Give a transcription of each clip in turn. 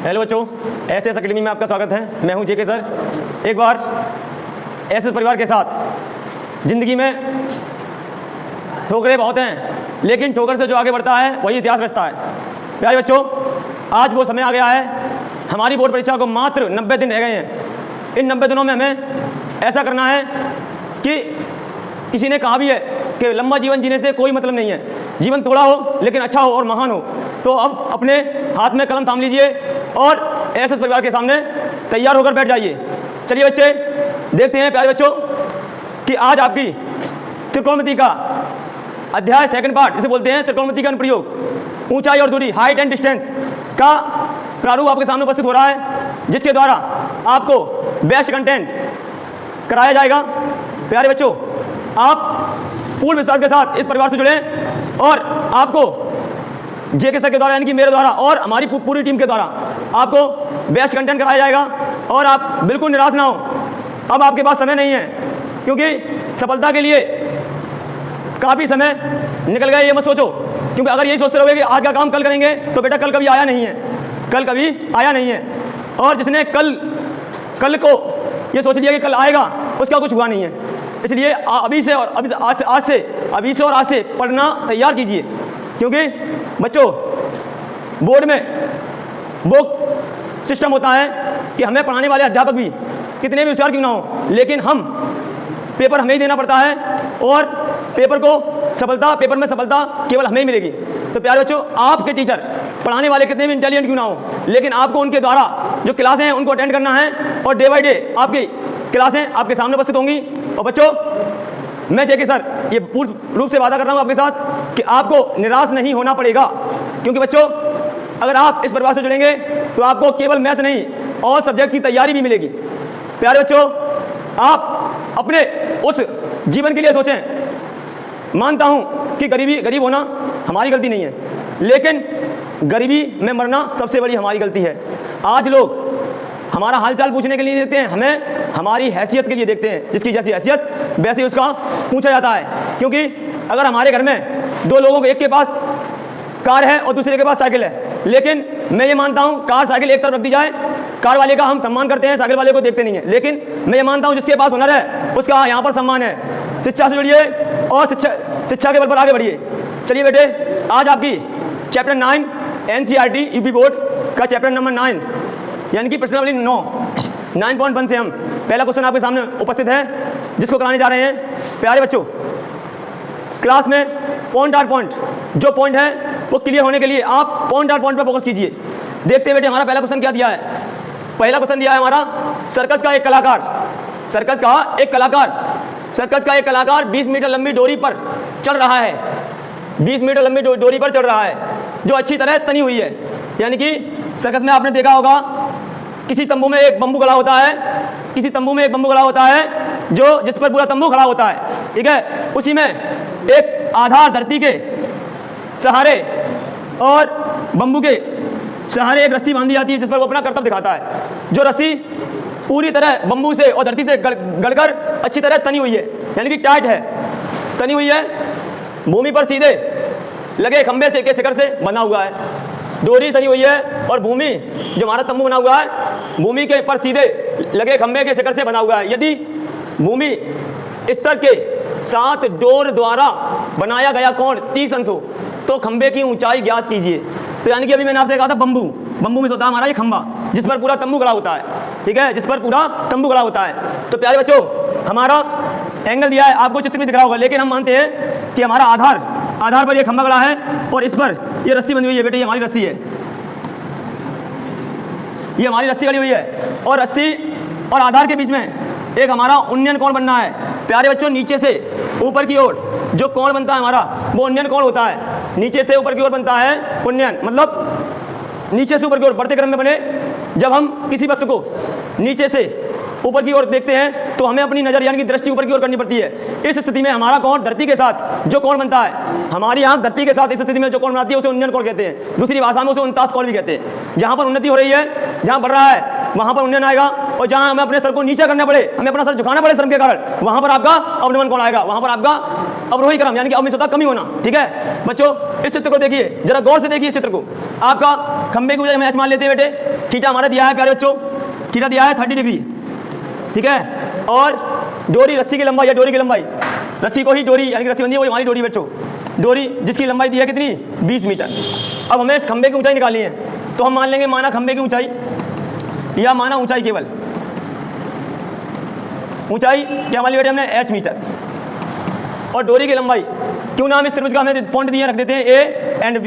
Hello बच्चों, SS academy में आपका स्वागत है। मैं हूं जेके सर। एक बार एसएस परिवार के साथ ज़िंदगी में ठोकरें बहुत हैं, लेकिन ठोकर से जो आगे बढ़ता है वही इतिहास रचता है। प्यारे बच्चों, आज वो समय आ गया है, हमारी बोर्ड परीक्षा को मात्र 90 दिन रह गए हैं। इन 90 दिनों में हमें ऐसा करना है कि किसी ने कहा भी है कि लंबा जीवन जीने से कोई मतलब नहीं है, जीवन थोड़ा हो लेकिन अच्छा हो और महान हो। तो अब अपने हाथ में कलम थाम लीजिए और एसएस परिवार के सामने तैयार होकर बैठ जाइए। चलिए बच्चे, देखते हैं प्यारे बच्चों कि आज आपकी त्रिकोणमिति का अध्याय सेकंड पार्ट, इसे बोलते हैं त्रिकोणमिति का अनुप्रयोग, ऊंचाई और दूरी, हाइट एंड डिस्टेंस का प्रारूप आपके सामने उपस्थित हो रहा है, जिसके द्वारा आपको बेस्ट कंटेंट कराया जाएगा। प्यारे बच्चों, आप पूर्ण विश्वास के साथ इस परिवार से जुड़ें और आपको जेके सर के द्वारा यानी कि मेरे द्वारा और हमारी पूरी टीम के द्वारा आपको बेस्ट कंटेंट कराया जाएगा और आप बिल्कुल निराश ना हो। अब आपके पास समय नहीं है, क्योंकि सफलता के लिए काफ़ी समय निकल गया, ये मत सोचो। क्योंकि अगर यही सोचते रहोगे कि आज का काम कल करेंगे तो बेटा कल कभी आया नहीं है, कल कभी आया नहीं है। और जिसने कल को ये सोच लिया कि कल आएगा, उसका कुछ हुआ नहीं है। इसलिए अभी से और आज से पढ़ना तैयार कीजिए, क्योंकि बच्चों बोर्ड में वो सिस्टम होता है कि हमें पढ़ाने वाले अध्यापक भी कितने भी होशियार क्यों ना हो, लेकिन पेपर हमें ही देना पड़ता है और पेपर में सफलता केवल हमें ही मिलेगी। तो प्यारे बच्चों, आपके टीचर पढ़ाने वाले कितने भी इंटेलिजेंट क्यों ना हो, लेकिन आपको उनके द्वारा जो क्लासें हैं उनको अटेंड करना है और डे बाय डे आपकी क्लासें आपके सामने उपस्थित होंगी। और बच्चों, मैं जेके सर ये पूर्ण रूप से वादा कर रहा हूँ आपके साथ कि आपको निराश नहीं होना पड़ेगा, क्योंकि बच्चों अगर आप इस परिवार से जुड़ेंगे तो आपको केवल मैथ नहीं और सब्जेक्ट की तैयारी भी मिलेगी। प्यारे बच्चों, आप अपने उस जीवन के लिए सोचें। मानता हूँ कि गरीब होना हमारी गलती नहीं है, लेकिन गरीबी में मरना सबसे बड़ी हमारी गलती है। आज लोग हमारा हालचाल पूछने के लिए देखते हैं, हमें हमारी हैसियत के लिए देखते हैं। जिसकी जैसी हैसियत वैसे ही उसका पूछा जाता है। क्योंकि अगर हमारे घर में दो लोगों को, एक के पास कार है और दूसरे के पास साइकिल है, लेकिन मैं ये मानता हूँ कार साइकिल एक तरफ रख दी जाए, कार वाले का हम सम्मान करते हैं, साइकिल वाले को देखते नहीं है। लेकिन मैं ये मानता हूँ जिसके पास हुनर है उसका यहाँ पर सम्मान है। शिक्षा से जुड़िए और शिक्षा के बल पर आगे बढ़िए। चलिए बेटे, आज आपकी चैप्टर 9 NCERT यूपी बोर्ड का चैप्टर नंबर 9 यानी कि प्रश्नावली 9.1 से हम पहला क्वेश्चन आपके सामने उपस्थित है, जिसको कराने जा रहे हैं। प्यारे बच्चों, क्लास में पॉइंट जो पॉइंट है वो क्लियर होने के लिए आप पॉइंट पर फोकस कीजिए। देखते हैं बेटे, हमारा पहला क्वेश्चन क्या दिया है। पहला क्वेश्चन दिया है हमारा, सर्कस का एक कलाकार 20 मीटर लंबी डोरी पर चढ़ रहा है। 20 मीटर लंबी डोरी पर चढ़ रहा है जो अच्छी तरह तनी हुई है। यानी कि सर्कस में आपने देखा होगा किसी तंबू में एक बंबू खड़ा होता है, जो जिस पर पूरा तंबू खड़ा होता है, ठीक है। उसी में एक आधार धरती के सहारे और बंबू के सहारे एक रस्सी बांधी जाती है, जिस पर वो अपना करतब दिखाता है। जो रस्सी पूरी तरह बंबू से और धरती से गड़कर अच्छी तरह तनी हुई है, यानी कि टाइट है, तनी हुई है, भूमि पर सीधे लगे खंभे के शिखर से बना हुआ है। डोरी तनी हुई है और भूमि, जो हमारा तंबू बना हुआ है, भूमि के पर सीधे लगे खंभे के शिखर से बना हुआ है। यदि भूमि स्तर के 7 डोर द्वारा बनाया गया कोण 30 अंश हो तो खंभे की ऊंचाई ज्ञात कीजिए। तो यानी कि अभी मैंने आपसे कहा था बंबू में होता है हमारा ये खंभा, जिस पर पूरा तंबू खड़ा होता है, ठीक है, जिस पर पूरा तंबू खड़ा होता है। तो प्यारे बच्चों, हमारा एंगल दिया है, आपको चित्र में दिख रहा होगा, लेकिन हम मानते हैं कि हमारा आधार पर ये खंभा खड़ा है और इस पर ये रस्सी बंधी हुई है। बेटे, ये हमारी रस्सी है, ये हमारी रस्सी खड़ी हुई है और रस्सी और आधार के बीच में एक हमारा उन्नयन कोण बनना है। प्यारे बच्चों, नीचे से ऊपर की ओर जो कोण बनता है हमारा, वो उन्नयन कोण होता है। नीचे से ऊपर की ओर बनता है उन्नयन, मतलब नीचे से ऊपर की ओर बढ़ते क्रम में बने। जब हम किसी वस्तु को नीचे से ऊपर की ओर देखते हैं तो हमें अपनी नज़र यानी कि दृष्टि ऊपर की ओर करनी पड़ती है। इस स्थिति में हमारा कोण धरती के साथ जो कोण बनता है, हमारी आंख धरती के साथ इस स्थिति में जो कोण बनाती है उसे उन्नयन कोण कहते हैं। दूसरी भाषा में उसे 49 कोण भी कहते हैं। जहाँ पर उन्नति हो रही है, जहाँ बढ़ रहा है, वहाँ पर उन्नयन आएगा, और जहाँ हमें अपने सर को नीचे करना पड़े, हमें अपना सर झुकाना पड़े श्रम के कारण, वहाँ पर आपका अवनमन कोण आएगा, वहाँ पर आपका अवरोही क्रम यानी कि अवमिश्रता कमी होना। ठीक है बच्चों, इस चित्र को देखिए, जरा गौर से देखिए इस चित्र को। आपका खंबे की ऊंचाई हम h मान लेते हैं बेटे, थीटा हमारा दिया है प्यारे बच्चों, थीटा दिया है 30 डिग्री। ठीक है, और डोरी रस्सी की लंबाई या डोरी की लंबाई, रस्सी को ही डोरी यानी कि रस्सी बंधी है, वही हमारी डोरी बच्चों, डोरी जिसकी लंबाई दी है कितनी 20 मीटर। अब हमें इस खंबे की ऊंचाई निकालनी है, तो हम मान लेंगे माना खंबे की ऊंचाई या माना ऊंचाई, केवल ऊंचाई क्या मान ली बेटे हमने h मीटर, और डोरी की लंबाई, क्यों ना हम इस त्रिभुज का हमें पॉइंट दिए रख देते हैं A एंड B।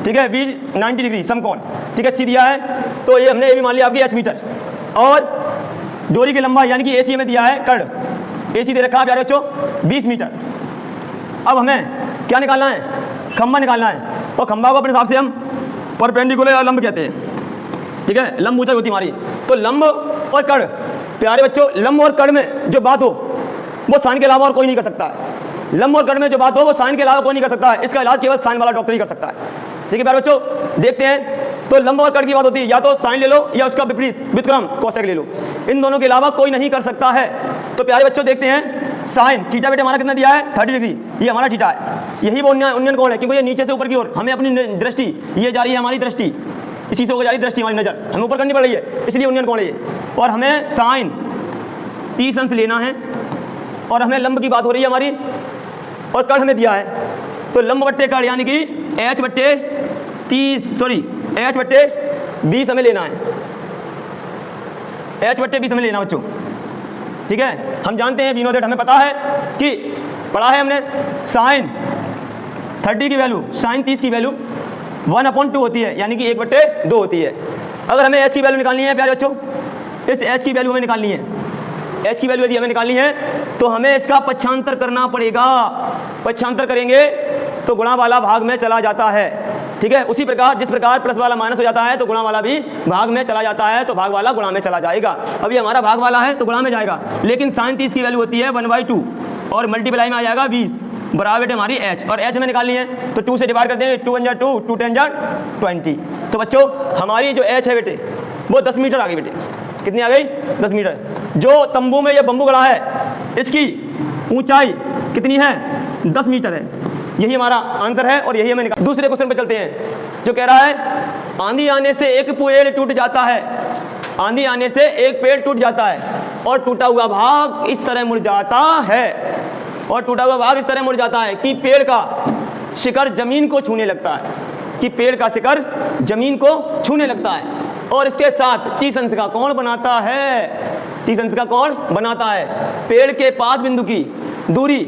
ठीक है, B 90 डिग्री समकोण। ठीक है, C दिया है तो ये हमने A भी मान लिया आपकी h मीटर, और डोरी की लंबाई यानी कि AC हमें दिया है कर्ण, AC दे रखा है प्यारे बच्चों 20 मीटर। अब हमें क्या निकालना है, खंबा निकालना है, और खंबा को अपने हिसाब से हम परपेंडिकुलर या लंब कहते हैं। ठीक है, लंब ऊंचाई होती हमारी, तो लंब और कर्ण प्यारे बच्चों, लंब और कर्ण में जो बात हो वो साइन के अलावा और कोई नहीं कर सकता है। लंब और कर्ण में जो बात हो वो साइन के अलावा कोई नहीं कर सकता है, इसका इलाज केवल साइन वाला डॉक्टर ही कर सकता है। ठीक है प्यारे बच्चों, देखते हैं, तो लंब और कर्ण की बात होती है, या तो साइन ले लो या उसका विपरीत व्युत्क्रम कोसेक ले लो, इन दोनों के अलावा कोई नहीं कर सकता है। तो प्यारे बच्चों देखते हैं, साइन थीटा बेटे हमारा कितना दिया है 30 डिग्री, ये हमारा थीटा है, यही वो उन्नयन कोण है, क्योंकि ये नीचे से ऊपर की ओर हमें अपनी दृष्टि, ये जा रही है हमारी दृष्टि, इसी से होकर जा रही दृष्टि, हमारी नजर हमें ऊपर करनी पड़ रही है, इसलिए उन्नयन कोण है ये। और हमें साइन 30 अंश लेना है, और हमें लंब की बात हो रही है हमारी, और कर्ण हमें दिया है, तो लंब बट्टे कर्ण यानी कि h बट्टे 20 हमें लेना है, h बट्टे 20 हमें लेना बच्चों। ठीक है, हम जानते हैं विनोद, हमें पता है कि पढ़ा है हमने, साइन 30 की वैल्यू, साइन 30 की वैल्यू 1/2 होती है, यानी कि 1/2 होती है। अगर हमें h की वैल्यू निकालनी है प्यारे बच्चों, इस h की वैल्यू हमें निकालनी है, h की वैल्यू यदि हमें निकालनी है तो हमें इसका पक्षांतर करना पड़ेगा। पक्षांतर करेंगे तो गुणा वाला भाग में चला जाता है। ठीक है, उसी प्रकार जिस प्रकार प्लस वाला माइनस हो जाता है तो गुणा वाला भी भाग में चला जाता है, तो भाग वाला गुणा में चला जाएगा। अभी हमारा भाग वाला है तो गुणा में जाएगा, लेकिन साइन 30 की वैल्यू होती है 1/2, और मल्टीप्लाई में आ जाएगा 20 बराबर हमारी h, और h हमें निकालनी है तो 2 से डिवाइड कर देंगे, 2 × 2, 2 × 20। तो बच्चों हमारी जो h है बेटे वो 10 मीटर आ गई बेटे, कितनी आ गई 10 मीटर। जो तंबू में ये बम्बू गड़ा है इसकी ऊंचाई कितनी है 10 मीटर है, यही हमारा आंसर है, और यही हमें निकाल। दूसरे क्वेश्चन पे चलते हैं, जो कह रहा है आंधी आने से एक पेड़ टूट जाता है, आंधी आने से एक पेड़ टूट जाता है और टूटा हुआ भाग इस तरह मुड़ जाता है, और टूटा हुआ भाग इस तरह मुड़ जाता है कि पेड़ का शिखर जमीन को छूने लगता है, कि पेड़ का शिखर जमीन को छूने लगता है, और इसके साथ 30 अंश का कोण बनाता है। 30 अंश का कोण बनाता है। पेड़ के पाद बिंदु की दूरी,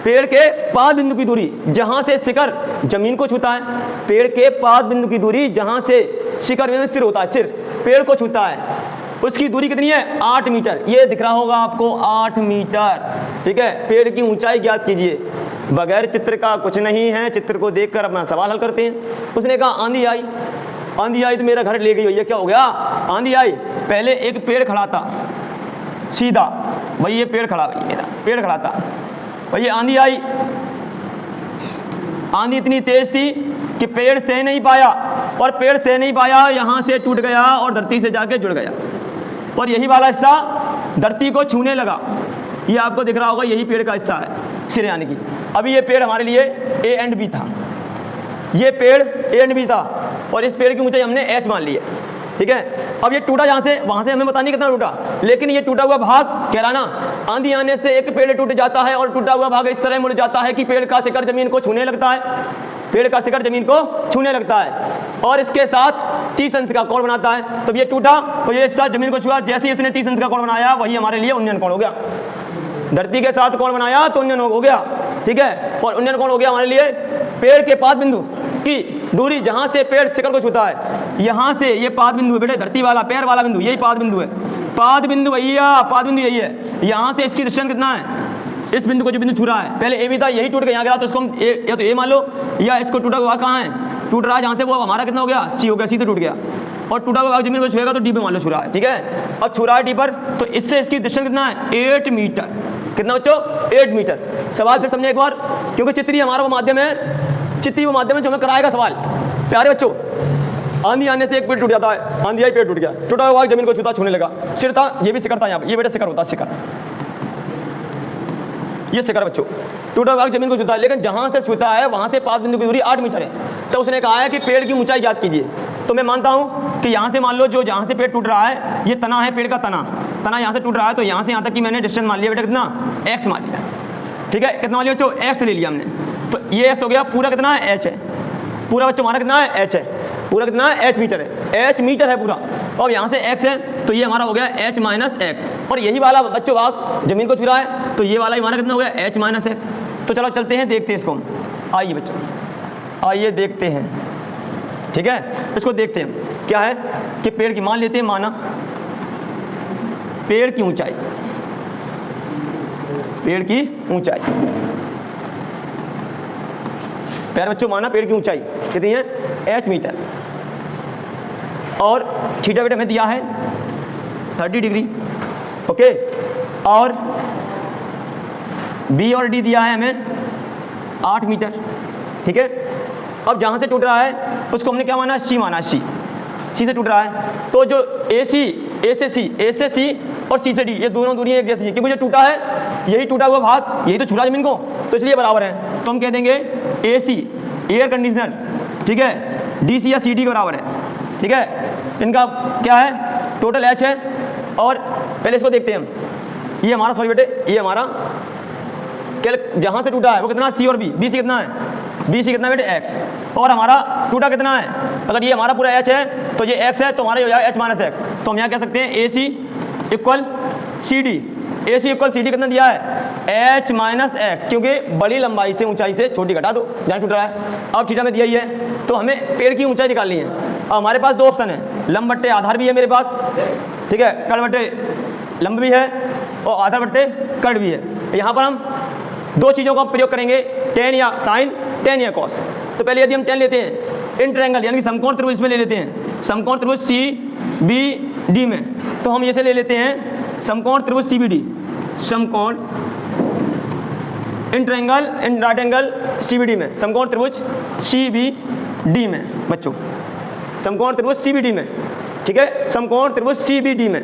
पेड़ के पाद बिंदु की दूरी जहां से शिखर जमीन को छूता है, पेड़ के पाद बिंदु की दूरी जहां से शिखर सिर होता है, सिर पेड़ को छूता है, उसकी दूरी कितनी है 8 मीटर। ये दिख रहा होगा आपको 8 मीटर। ठीक है, पेड़ की ऊंचाई ज्ञात कीजिए। बगैर चित्र का कुछ नहीं है, चित्र को देखकर अपना सवाल हल करते हैं। उसने कहा आंधी आई, आंधी आई तो मेरा घर ले गई हुई है, क्या हो गया आंधी आई, पहले एक पेड़ खड़ा था सीधा, भाई ये पेड़ खड़ा, पेड़ खड़ा था भाई, ये आंधी आई, आंधी इतनी तेज थी कि पेड़ सह नहीं पाया, और पेड़ सह नहीं पाया यहाँ से टूट गया और धरती से जाके जुड़ गया, और यही वाला हिस्सा धरती को छूने लगा। ये आपको दिख रहा होगा, यही पेड़ का हिस्सा है सिर यानी कि। अभी ये पेड़ हमारे लिए A एंड B था, ये पेड़ A एंड B था, और इस पेड़ की ऊंचाई हमने h मान ली है। ठीक है, अब ये टूटा जहाँ से, वहाँ से हमें पता नहीं कितना टूटा, लेकिन ये टूटा हुआ भाग कह रहा ना, आंधी आने से एक पेड़ टूट जाता है और टूटा हुआ भाग इस तरह मुड़ जाता है कि पेड़ का शिखर जमीन को छूने लगता है, पेड़ का शिखर जमीन को छूने लगता है, और इसके साथ 30 अंश का कोण बनाता है। तो ये टूटा तो ये हिस्सा जमीन को छुआ, जैसे ही इसने 30 अंश का कोण बनाया वही हमारे लिए उन्नयन कोण हो गया। धरती के साथ कोण बनाया तो उन्नयन हो गया। ठीक है, और उन्नयन कोण हो गया हमारे लिए पेड़ के पाद बिंदु की दूरी जहां से पेड़ शिखर को छूता है, यहां से ये पाद बिंदु है बेटे, धरती वाला पैर वाला बिंदु, यही पाद बिंदु है, पाद बिंदु भैया, पाद बिंदु यही है। यहां से इसकी डिस्टेंस कितना है, इस बिंदु को जो बिंदु छू रहा है, पहले ए भी था, यही टूट गया, यहाँ गिरा तो इसको हम या तो ए मान लो, या इसको टूटा हुआ कहाँ है, टूट रहा है जहाँ से, वो हमारा कितना हो गया सी हो गया, सी से टूट गया, और टूटा हुआ जमीन को छुएगा तो डी पे मान लो छू रहा है। ठीक है, अब छू रहा है डी पर, तो इससे इसकी डिस्टेंस कितना है 8 मीटर। कितना बच्चों 8 मीटर। सवाल फिर समझे एक बार, क्योंकि चित्रीय हमारा वो माध्यम है, चित्रीय वो माध्यम है जो हमें कराएगा सवाल। प्यारे बच्चों, आंधी आने से एक पेड़ टूट जाता है, आंधी आई पेड़ टूट गया, टूटा हुआ जमीन को छूता छूने लगा, सिर था, ये भी शिखर था, यहाँ पे ये बेटा शिखर होता है, शिखर ये शिखर बच्चों, टूटा हुआ जमीन को छूता है, लेकिन जहाँ से छूता है वहाँ से 5 बिंदु की दूरी 8 मीटर है। तो उसने कहा है कि पेड़ की ऊंचाई ज्ञात कीजिए। तो मैं मानता हूँ कि यहाँ से मान लो जो जहाँ से पेड़ टूट रहा है ये तना है, पेड़ का तना यहाँ से टूट रहा है, तो यहाँ से यहाँ तक की मैंने डिस्टेंस मान लिया बेटा कितना, x मान लिया। ठीक है, कितना मान लिया बच्चों, x ले लिया हमने, तो ये x हो गया, पूरा कितना है, h है, पूरा बच्चों हमारा कितना है, h है, पूरा कितना है, h मीटर है, h मीटर है पूरा। और यहाँ से x है, तो ये हमारा हो गया h माइनस एक्स। और यही वाला बच्चों भाग जमीन को छू रहा है, तो ये वाला हमारा कितना हो गया, h माइनस एक्स। तो चलो चलते हैं, देखते हैं इसको हम। आइए बच्चों, आइए देखते हैं। ठीक है, इसको देखते हैं क्या है कि पेड़ की मान लेते हैं, माना पेड़ की ऊंचाई, पेड़ की ऊंचाई, प्यारे बच्चों माना पेड़ की ऊंचाई कितनी है, h मीटर। और थीटा बेटा हमें दिया है 30 डिग्री, ओके। और b और d दिया है हमें 8 मीटर। ठीक है, अब जहाँ से टूट रहा है उसको हमने क्या माना, c माना, c से टूट रहा है। तो जो AC, A से C और C से D, ये दोनों दूरियां एक जैसी है, क्योंकि जो टूटा है यही टूटा हुआ भाग यही तो छूटा जमीन को, तो इसलिए बराबर है। तो हम कह देंगे AC एयर कंडीशनर, ठीक है, DC या CD के बराबर है। ठीक है, इनका क्या है, टोटल H है। और पहले इसको देखते हैं हम, ये हमारा, सॉरी बेटे, ये हमारा जहाँ से टूटा है वो कितना, C और B, BC कितना है, BC कितना बेटे, x। और हमारा टूटा कितना है, अगर ये हमारा पूरा h है तो ये x है, तो हमारा हो जाएगा h माइनस एक्स। तो हम यहाँ कह सकते हैं AC equal CD, AC equal CD कितना दिया है, h माइनस एक्स, क्योंकि बड़ी लंबाई से ऊंचाई से छोटी घटा दो जहाँ टूट रहा है। अब थीटा में दिया ही है, तो हमें पेड़ की ऊंचाई निकालनी है। अब हमारे पास 2 ऑप्शन है, लंब बट्टे आधार भी है मेरे पास, ठीक है, कड़ बट्टे लंब भी है और आधार बट्टे कड़ भी है। यहाँ पर हम 2 चीज़ों का प्रयोग करेंगे, टेन या साइन, टेन या कॉस। तो पहले यदि हम टेन लेते हैं इन ट्रायंगल यानी कि समकोण त्रिभुज में ले लेते हैं, समकोण त्रिभुज CBD में, तो हम इसे ले लेते हैं समकोण त्रिभुज CBD, समकोण in triangle in right angle CBD में, समकोण त्रिभुज CBD में बच्चों, समकोण त्रिभुज CBD में। ठीक है, समकोण त्रिभुज CBD में,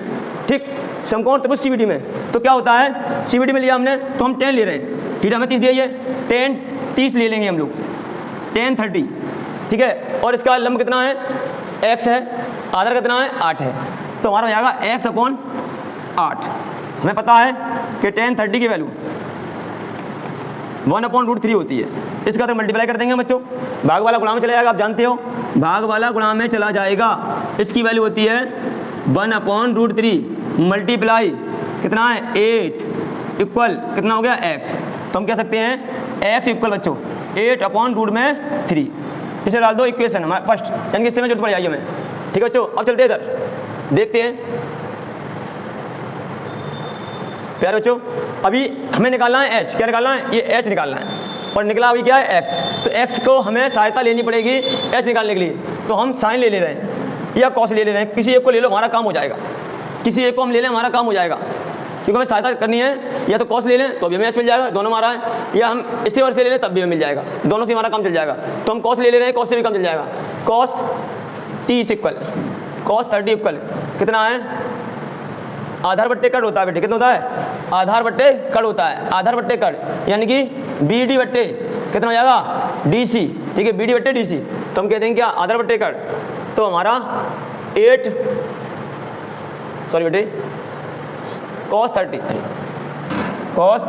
ठीक, समकोण त्रिभुज CBD में। तो क्या होता है, CBD में लिया हमने तो हम 10 ले रहे हैं, थीटा में 30 दिया है, 10 30 ले लेंगे हम लोग, 10 30। ठीक है, और इसका लंब कितना है, x है, आधार कितना है, 8 है, तो हमारा हो जाएगा x अपॉन 8। हमें पता है कि 10 30 की वैल्यू 1/√3 होती है। इसका तो मल्टीप्लाई कर देंगे बच्चों, भाग वाला गुणा में चला जाएगा, आप जानते हो भाग वाला गुणा में चला जाएगा। इसकी वैल्यू होती है 1/√3 मल्टीप्लाई कितना है, 8 इक्वल कितना हो गया, x। तो हम कह सकते हैं x इक्वल बच्चों 8/√3। इसे डाल दो इक्वेशन हमारा फर्स्ट, यानी कि इससे में जरूरत पड़ जाएगी हमें। ठीक है बच्चों, अब चलते हैं इधर, देखते हैं प्यारे बच्चों। अभी हमें निकालना है h, क्या निकालना है, ये h निकालना है, और निकला अभी क्या है, x। तो x को हमें सहायता लेनी पड़ेगी h निकालने के लिए, तो हम साइन ले रहे हैं या कॉस ले रहे हैं, किसी एक को ले लो हमारा काम हो जाएगा, किसी एक को हम ले लें हमारा काम हो जाएगा, क्योंकि हमें सहायता करनी है। या तो कॉस ले लें तो अभी हमें h मिल जाएगा, दोनों हमारा है, या हम इसे और से ले लें तब भी हमें मिल जाएगा, दोनों से हमारा काम चल जाएगा। तो हम कॉस ले रहे हैं, कॉस से भी काम चल जाएगा। कॉस 30 इक्वल कॉस 30 इक्वल कितना है, आधार बट्टे कड़ होता है बेटे, कितना होता है, आधार बट्टे कड़ होता है, आधार बट्टे कड़, यानी कि BD बट्टे कितना हो जाएगा, DC। ठीक है, BD बट्टे DC, तो हम कहते हैं क्या, आधार बट्टे कड़। तो हमारा 8 सॉरी बेटे cos 30 cos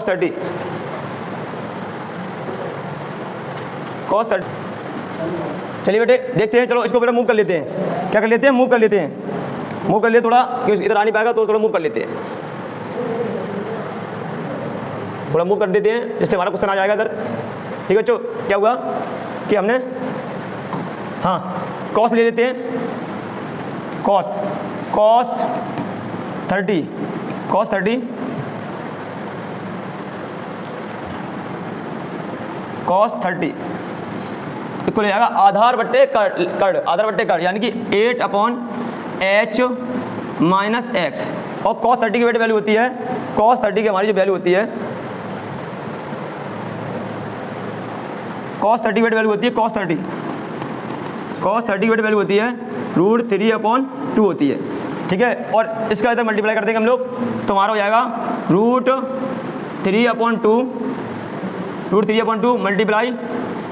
30 cos 30। चलिए बेटे देखते हैं, चलो इसको बेटा मूव कर लेते हैं, क्या कर लेते हैं, मूव कर लेते हैं, मूव कर लिए थोड़ा, क्योंकि इधर आ नहीं पाएगा तो थोड़ा मूव कर लेते हैं, थोड़ा मूव कर देते हैं, जिससे हमारा क्वेश्चन आ जाएगा इधर। ठीक है बच्चों, क्या हुआ कि हमने हाँ कॉस ले लेते हैं, कॉस 30 cos 30 cos 30 इक्वल हो जाएगा आधार बट्टे कड़, आधार बट्टे कड़, यानी कि 8/h माइनस एक्स। और cos 30 की वैल्यू होती है, cos 30 की हमारी जो वैल्यू होती है, cos 30 की वैल्यू होती है, cos 30 की वैल्यू होती है √3/2 होती है। ठीक है, और इसका इधर मल्टीप्लाई कर देंगे हम लोग, तो हमारा हो जाएगा √3/2 मल्टीप्लाई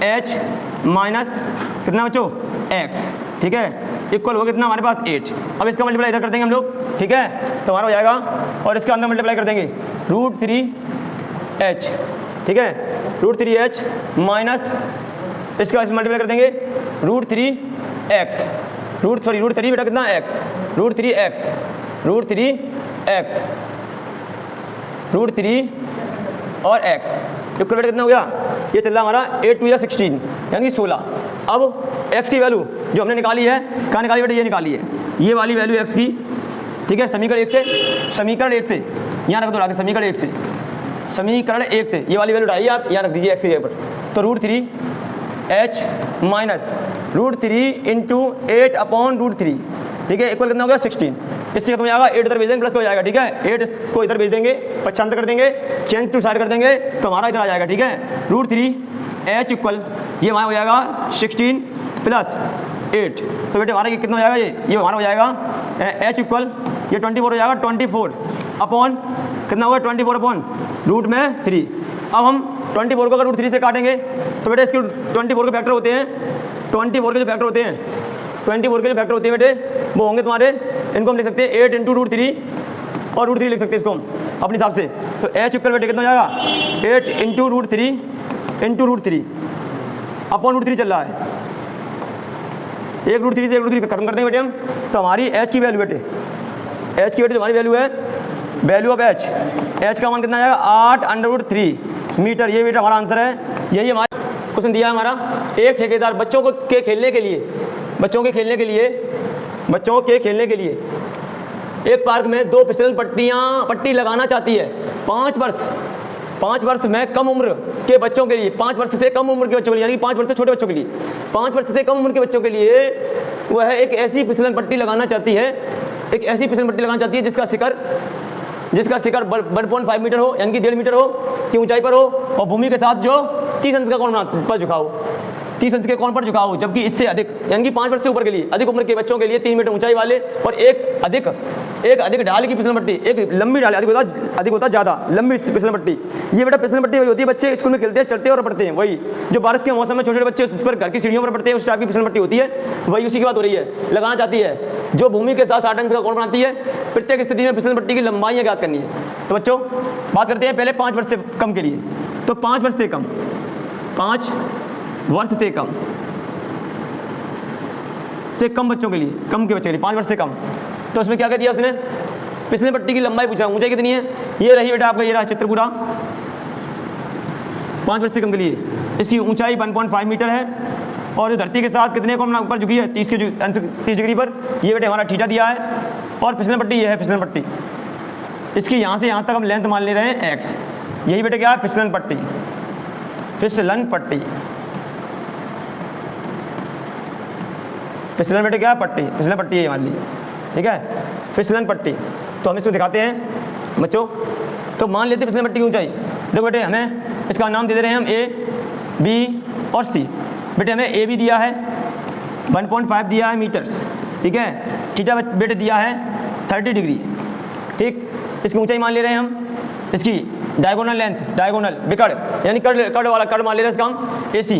h माइनस कितना बच्चों x, ठीक है, इक्वल हो कितना हमारे पास 8। अब इसका मल्टीप्लाई इधर कर देंगे हम लोग, ठीक है, तो हमारा हो जाएगा, और इसका अंदर मल्टीप्लाई कर देंगे √3h, ठीक है, √3h माइनस इसका मल्टीप्लाई कर देंगे √3x, √3 बेटा कितना x, √3 और x इक्वल बेटा कितना हो गया, ये चल रहा हमारा 8 2 16 यानी 16। अब x की वैल्यू जो हमने निकाली है, कहाँ निकाली बेटा, ये निकाली है, ये वाली वैल्यू x की, ठीक है, समीकरण 1 से यहाँ रख दो, आगे समीकरण 1 से ये वाली वैल्यू उठाइए आप, यहाँ रख दीजिए x की जगह पर, तो √3h माइनस √3 × 8/√3, ठीक है, इक्वल कितना हो गया 16। इससे खत्म हो जाएगा, 8 इधर भेज देंगे, प्लस हो जाएगा, ठीक है, 8 को इधर भेज देंगे, पक्षांतर कर देंगे, चेंज टू साइड कर देंगे, तो हमारा इधर आ जाएगा, ठीक है, √3h इक्वल ये हमारा हो जाएगा 16 + 8, तो बेटे हमारा कितना हो जाएगा, ये हमारा हो जाएगा h इक्वल ये 24 हो जाएगा, 24 अपॉन कितना होगा 24/√3। अब हम 24 को अगर √3 से काटेंगे तो बेटे इसके 24 के फैक्टर होते हैं, 24 के जो फैक्टर होते हैं बेटे वो होंगे तुम्हारे, इनको हम लिख सकते हैं 8 × √3 और √3 लिख सकते हैं इसको हम अपने हिसाब से, तो h इक्वल बेटे कितना हो जाएगा 8 × √3 अपॉन √3 चल रहा है, एक √3 से एक √3 खत्म कर देंगे बेटे हम, तो हमारी h की वैल्यू बेटे, हमारी वैल्यू है वैल्यू ऑफ h का मान कितना आएगा 8√3 मीटर, ये बेटा हमारा आंसर है। यही हमारा क्वेश्चन दिया है हमारा, एक ठेकेदार बच्चों के खेलने के लिए एक पार्क में 2 फिसल पट्टी लगाना चाहती है 5 वर्ष में कम उम्र के बच्चों के लिए, 5 वर्ष से कम उम्र के बच्चों के लिए, यानी 5 वर्ष से छोटे बच्चों के लिए, 5 वर्ष से कम उम्र के बच्चों के लिए वह एक ऐसी फिसलन पट्टी लगाना चाहती है जिसका शिखर 1.5 मीटर हो, यानी कि 1.5 मीटर हो की ऊंचाई पर हो, और भूमि के साथ जो 30 अंश का कोण पर झुकाव हो, जबकि इससे अधिक यानी कि 5 वर्ष से ऊपर के लिए अधिक उम्र के बच्चों के लिए 3 मीटर ऊंचाई वाले और एक अधिक ढाल की फिसल पट्टी, एक लंबी ढाल, अधिक होता ज़्यादा लंबी फिसल पट्टी। ये बेटा फिसल पट्टी वही होती है, बच्चे स्कूल में खेलते हैं, चढ़ते और पढ़ते हैं, वही जो बारिश के मौसम में छोटे बच्चे उस पर घर की सीढ़ियों पर पढ़ते हैं, उस टाइप की फिसल पट्टी होती है, वही उसी की बात हो रही है, लगाना चाहती है, जो भूमि के साथ 60 अंश का कोण बनाती है। प्रत्येक स्थिति में फिसल पट्टी की लंबाई ज्ञात करनी है। तो बच्चों बात करते हैं पहले 5 वर्ष से कम के लिए, तो 5 वर्ष से कम 5 वर्ष से कम बच्चों के लिए, कम के बच्चे के लिए 5 वर्ष से कम, तो उसमें क्या कह दिया उसने, फिसल पट्टी की लंबाई पूछा, ऊंचाई कितनी है, ये रही बेटा आपका, ये रहा चित्र पूरा। 5 वर्ष से कम के लिए इसकी ऊंचाई 1.5 मीटर है, और जो धरती के साथ कितने कोण ऊपर झुकी है 30 डिग्री पर, ये बेटे हमारा थीटा दिया है, और फिसल पट्टी ये है फिसल पट्टी, इसकी यहाँ से यहाँ तक हम लेंथ मान ले रहे हैं x, यही बेटे क्या है फिसलन पट्टी बेटे क्या है पट्टी, फिसलन पट्टी है मान ली, ठीक है, फिसलन पट्टी। तो हम इसको दिखाते हैं बच्चों, तो मान लेते हैं फिसलन पट्टी की ऊंचाई, देखो बेटे हमें इसका नाम दे रहे हैं हम A, B और C। बेटे हमें A भी दिया है 1.5 दिया है मीटर्स, ठीक है, थीटा बेटे दिया है 30 डिग्री, ठीक, इसकी ऊंचाई मान ले रहे हैं हम, इसकी डायगोनल लेंथ, डायगोनल विकर्ण यानी कड़ मान ले रहे हैं इसका हम AC,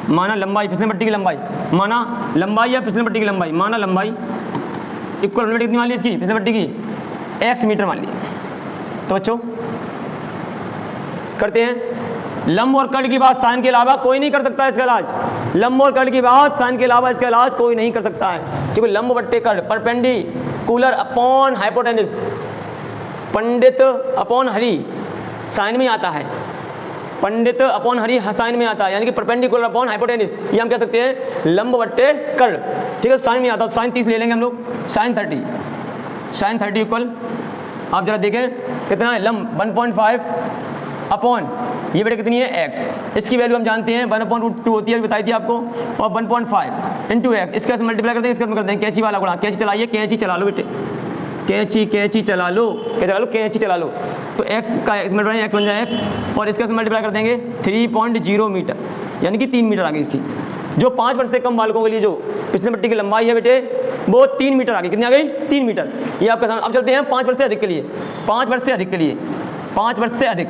माना लंबाई, फिसलन पट्टी की लंबाई, माना लंबाई या फिसलन पट्टी की लंबाई, माना लंबाई इक्वल बेटे कितनी मान ली इसकी फिसलन पट्टी की x मीटर मान ली। तो बच्चों करते हैं, लंब और कर्ण की बात साइन के अलावा कोई नहीं कर सकता है इसका इलाज, लंब और कर्ण की बात साइन के अलावा इसका इलाज कोई नहीं कर सकता है, क्योंकि लंब बट्टे कर्ण परपेंडिकुलर अपॉन हाइपोटेन्यूज, पंडित अपॉन हरि साइन में आता है, पंडित अपॉन हरि साइन में आता है, यानी कि परपेंडिकुलर अपॉन हाइपोटेन्यूज, ये हम कह सकते हैं लंब बट्टे कर्ण, ठीक है, साइन में आता है, साइन 30 ले लेंगे हम लोग, साइन 30 इक्वल आप जरा देखें कितना है, लंब 1.5 अपॉन ये बेटे कितनी है x, इसकी वैल्यू हम जानते हैं 1/√2 होती है, बताई थी आपको, और 1.5 इंटू x, इसका मल्टीप्लाई करते हैं, इसका कर देंगे कैंची वाला गुणा, कैंची चलाइए, कैंची चला लो बेटे, कैंची चला लो, तो x का मल्टीप्लाई x बन जाए x, और इसका मल्टीप्लाई कर देंगे 3.0 मीटर, यानी कि 3 मीटर आ गई इसकी। जो 5 वर्ष से कम बालकों के लिए जो फिसल पट्टी की लंबाई है बेटे वो 3 मीटर आ गई। कितनी आ गई? 3 मीटर। ये आपका सामने। अब चलते हैं 5 वर्ष से अधिक के लिए। 5 वर्ष से अधिक के लिए, 5 वर्ष से अधिक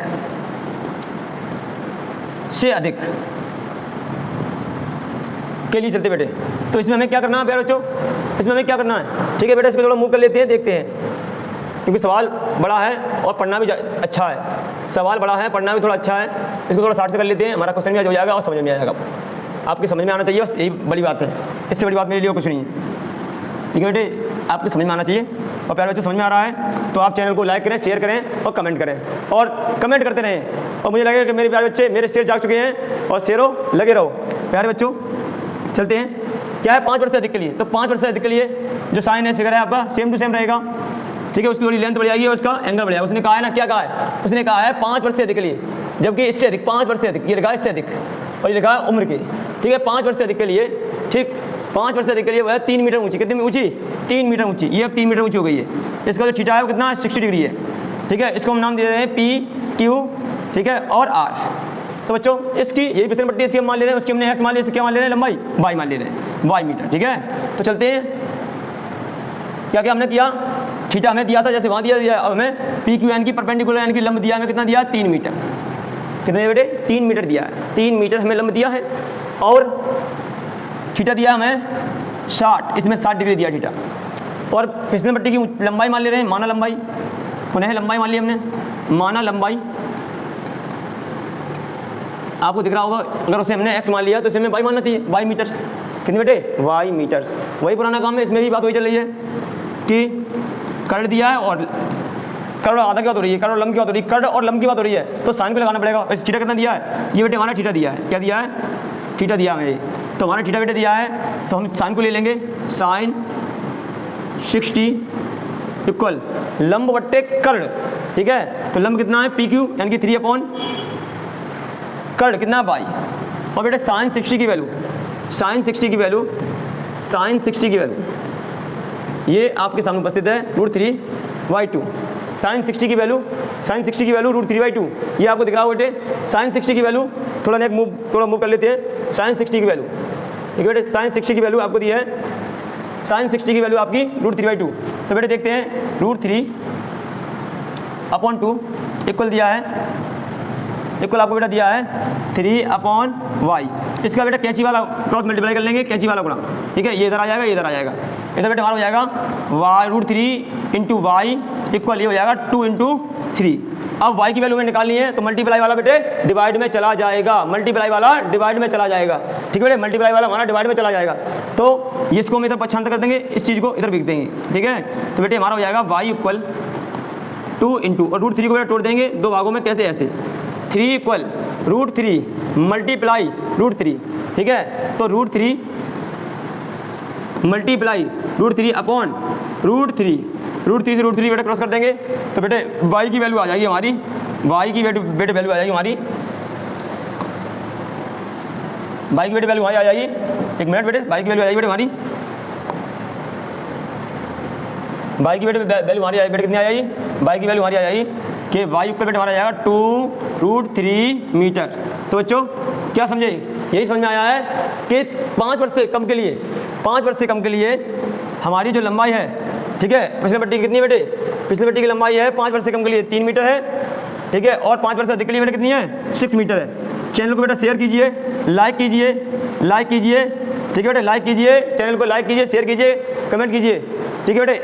के लिए चलते बेटे। तो इसमें हमें क्या करना है प्यारे बच्चों? इसमें हमें क्या करना है? ठीक है बेटे, इसको थोड़ा मूव कर लेते हैं, देखते हैं, क्योंकि सवाल बड़ा है और पढ़ना भी अच्छा है। सवाल बड़ा है, पढ़ना भी थोड़ा अच्छा है। इसको थोड़ा 60 से कर लेते हैं, हमारा क्वेश्चन भी आज हो जाएगा और समझ में आ जाएगा। आपकी समझ में आना चाहिए, बस यही बड़ी बात है। इससे बड़ी बात मेरे लिए कुछ नहीं है। ठीक है बेटे, आपको समझ में आना चाहिए। और प्यारे बच्चों, समझ में आ रहा है तो आप चैनल को लाइक करें, शेयर करें और कमेंट करें, और कमेंट करते रहें। और मुझे लगेगा कि मेरे प्यारे बच्चे, मेरे शेर जाग चुके हैं, और शेरों लगे रहो। प्यारे बच्चों चलते हैं, क्या है 5 वर्ष से अधिक के लिए? तो 5 वर्ष से अधिक के लिए जो साइन है, फिगर है आपका सेम टू सेम रहेगा। ठीक है, उसकी थोड़ी लेंथ बढ़ जाएगी और उसका एंगल बढ़ जाएगा। उसने कहा है ना, क्या कहा है? उसने कहा है 5 वर्ष से अधिक के लिए, जबकि इससे अधिक 5 वर्ष से अधिक, ये लिखा है इससे अधिक, और ये लिखा है उम्र के। ठीक है, 5 वर्ष से अधिक के लिए, ठीक 5 वर्ष से अधिक के लिए वो है 3 मीटर ऊंची। कितनी ऊंची? 3 मीटर ऊंची। ये अब 3 मीटर ऊंची हो गई है। इसका जो थीटा है वो कितना? 60 डिग्री है। ठीक है, इसको हम नाम दे रहे हैं पी, क्यू, ठीक है, और आर। तो बच्चों इसकी यही फिसल पट्टी, इसकी हम मान ले रहे हैं, उसकी हमने एक्स मान लिया, इसकी क्या मान ले रहे हैं? लंबाई वाई मान ले रहे हैं, वाई मीटर। ठीक है, तो चलते हैं, क्या क्या हमने किया? थीटा हमें दिया था, जैसे वहाँ दिया, अब हमें पी क्यू एन की परपेंडिकुलर एन की लंब दिया, हमें कितना दिया? 3 मीटर। कितने बेटे? 3 मीटर दिया है। 3 मीटर हमें लंब दिया है, और थीटा दिया हमें 60, इसमें 60 डिग्री दिया थीटा। और फिसल पट्टी की लंबाई मान ले रहे हैं, माना लंबाई, पुनः लंबाई मान ली हमने, माना लंबाई। आपको दिख रहा होगा, अगर उसे हमने एक्स मान लिया तो इसे हमें वाई मानना चाहिए, वाई मीटर्स। कितने बेटे? Y meters. वही पुराना काम है, इसमें भी बात वही चल रही है कि कर्ड दिया है, और कर्ड आधा की बात हो रही है, कर्ड और लंब की बात हो रही है, कर्ड और लंब की बात हो रही है, तो साइन को लगाना पड़ेगा। इस थीटा कितना दिया है? ये बेटे हमारा थीटा दिया है। क्या दिया है? थीटा दिया हमें। तो हमारा थीटा बेटे दिया है, तो हम साइन को ले लेंगे, साइन 60 इक्वल लंब बट्टे कर्ड। ठीक है, तो लंब कितना है? पी क्यू, यानी कि 3 अपॉन कर्ड कितना? बाई। और बेटे साइन 60 की वैल्यू, साइन 60 की वैल्यू, साइन 60 की वैल्यू ये आपके सामने उपस्थित है, √3/2। साइन 60 की वैल्यू, साइन 60 की वैल्यू √3/2, ये आपको दिख रहा हो बेटे। साइन 60 की वैल्यू, थोड़ा नेक मूव, थोड़ा मूव कर लेते हैं। साइन 60 की वैल्यू, ठीक है बेटे, साइन 60 की वैल्यू आपको दी है, साइन 60 की वैल्यू आपकी √3/2। तो बेटे देखते हैं, √3/2 इक्वल दिया है, इक्वल आपको बेटा दिया है 3/y। इसका बेटा कैंची वाला क्रॉस मल्टीप्लाई कर लेंगे, कैंची वाला गुणा। ठीक है, ये इधर आ जाएगा, ये इधर आ जाएगा। इधर बेटा हमारा हो जाएगा √3 × y इक्वल, ये हो जाएगा 2 × 3। अब y की वैल्यू में निकालनी है, तो मल्टीप्लाई वाला बेटे डिवाइड में चला जाएगा, मल्टीप्लाई वाला डिवाइड में चला जाएगा। ठीक है बेटे, मल्टीप्लाई वाला हमारा डिवाइड में चला जाएगा। तो इसको हम इधर पक्षांतर कर देंगे, इस चीज़ को इधर लिख देंगे। ठीक है, तो बेटे हमारा हो जाएगा y इक्वल 2 × और √3 को बेटा तोड़ देंगे दो भागों में। कैसे? ऐसे 3 इक्वल √3 मल्टीप्लाई √3। ठीक है, तो √3 मल्टीप्लाई √3 अपॉन √3, √3 से √3 बेटे क्रॉस कर देंगे, तो बेटे y की वैल्यू आ जाएगी हमारी, y की बेटे वैल्यू आ जाएगी हमारी, y की बेटे वैल्यू आ जाएगी, एक मिनट बेटे, y की वैल्यू आ जाएगी बेटे हमारी, y की बेटे वैल्यू हमारी बेटे कितनी आ जाएगी? y की वैल्यू हमारी आ जाएगी कि y इक्वल बेटे हमारा जाएगा 2√3 मीटर। तो बच्चों क्या समझे? यही समझ में आया है कि 5 वर्ष से कम के लिए, 5 वर्ष से कम के लिए हमारी जो लंबाई है, ठीक है, पिछले पट्टी की कितनी है बेटे? पिछले पट्टी की लंबाई है 5 वर्ष से कम के लिए 3 मीटर है। ठीक है, और 5 वर्ष से अधिक के लिए बेटे कितनी है? 6 मीटर है। चैनल को बेटा शेयर कीजिए, लाइक कीजिए, लाइक कीजिए। ठीक है बेटे, लाइक कीजिए, चैनल को लाइक कीजिए, शेयर कीजिए, कमेंट कीजिए। ठीक है बेटे,